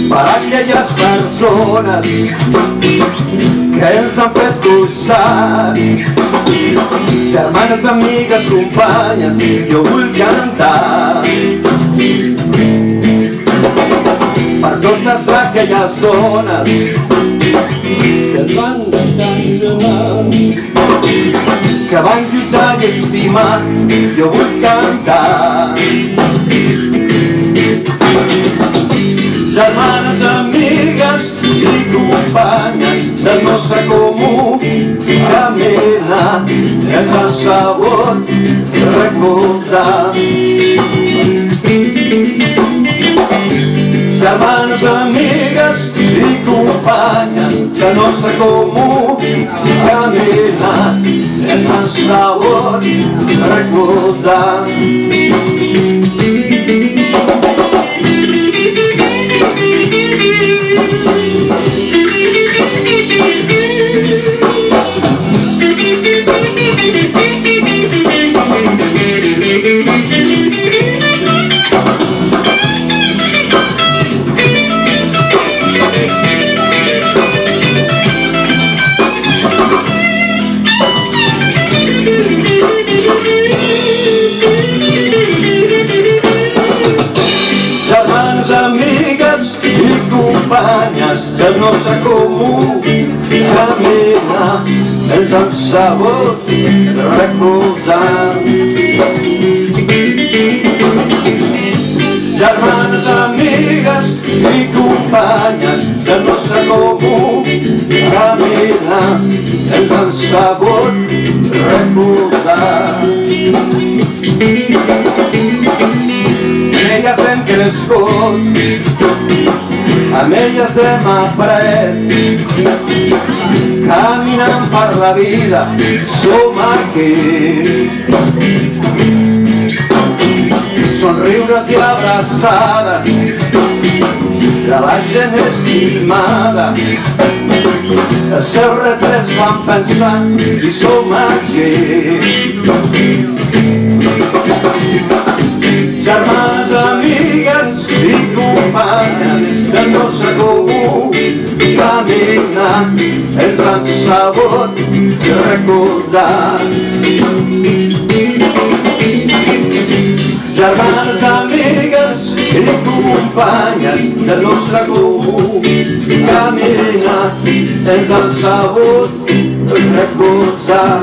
Per aquelles persones que ens han fet costat, germanes, amigues, companyes, jo vull cantar. Per totes aquelles dones que ens van deixar, que van lluitar i estimar, jo vull cantar. Germanes, amigues i companyes del nostre comú caminar, és el sabor recordar. Germanes, amigues i companyes del nostre comú caminar, és el sabor recordar. Germanes, amigues i companyes del nostre comú caminar, és el sabor recordar. Germanes, amigues i companyes del nostre comú caminar, és el sabor recordar. Elles hem crescut, amb elles hem après, caminant per la vida som aquí. Somriures i abraçades de la gent estimada, els seus retrets fan pensar i som aquí. Germanes, amigues i companyes del nostre comú caminar, és el sabor recordar. Germanes, amigues i companyes del nostre comú caminar, és el sabor recordar.